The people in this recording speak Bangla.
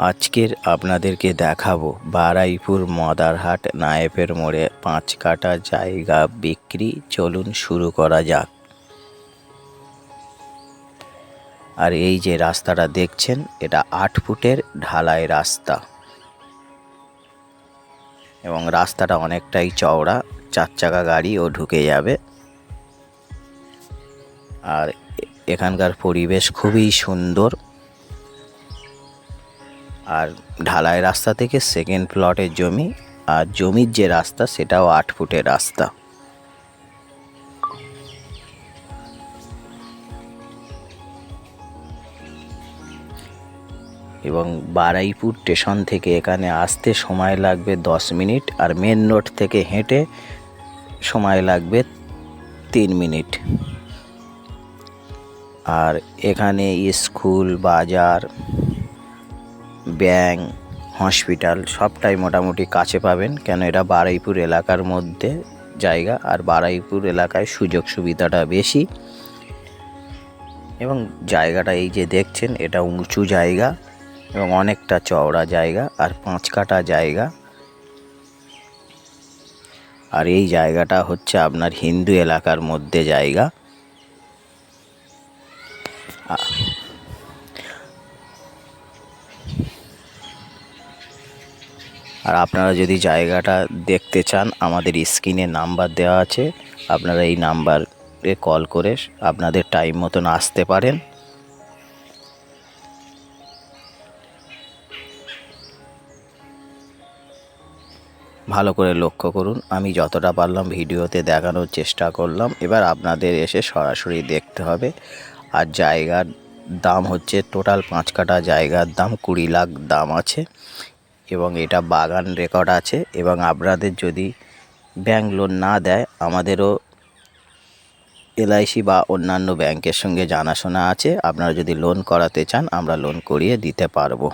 আজকের আপনাদেরকে দেখাবো বারুইপুর মদারহাট নায়েবের মোড়ে 5 কাঠা জায়গা বিক্রি। চলুন শুরু করা যাক। আর এই যে রাস্তাটা দেখছেন, এটা 8 ফুটের ঢালাই রাস্তা এবং রাস্তাটা অনেকটাই চওড়া, 4 চাকা গাড়িও ঢুকে যাবে। আর এখানকার পরিবেশ খুবই সুন্দর। আর ঢালাই রাস্তা থেকে সেকেন্ড প্লটের জমি, আর জমির যে রাস্তা সেটাও 8 ফুটের রাস্তা। এবং বারুইপুর স্টেশন থেকে এখানে আসতে সময় লাগবে 10 মিনিট, আর মেন রোড থেকে হেঁটে সময় লাগবে 3 মিনিট। আর এখানে স্কুল, বাজার, ব্যাংক, হসপিটাল সবটাই মোটামুটি কাছে পাবেন, কেন এটা বারুইপুর এলাকার মধ্যে জায়গা। আর বারুইপুর এলাকায় সুযোগ সুবিধাটা বেশি। এবং জায়গাটা এই যে দেখছেন, এটা উঁচু জায়গা এবং অনেকটা চওড়া জায়গা, আর 5 কাঠা জায়গা। আর এই জায়গাটা হচ্ছে আপনার হিন্দু এলাকার মধ্যে জায়গা। আর আপনারা যদি জায়গাটা দেখতে চান, আমাদের স্ক্রিনে নাম্বার দেওয়া আছে, আপনারা এই নাম্বারে কল করে আপনাদের টাইম মতন আসতে পারেন। ভালো করে লক্ষ্য করুন, আমি যতটা পারলাম ভিডিওতে দেখানোর চেষ্টা করলাম। এবার আপনাদের এসে সরাসরি দেখতে হবে। আর জায়গার দাম হচ্ছে, টোটাল 5 কাঠা জায়গার দাম 20 লাখ দাম আছে এবং এটা বাগান রেকর্ড আছে। এবং আপনাদের যদি ব্যাংক লোন না দেয়, আমাদেরও LIC বা অন্যান্য ব্যাংকের সঙ্গে জানাশোনা আছে। আপনারা যদি লোন করাতে চান, আমরা লোন করিয়ে দিতে পারবো।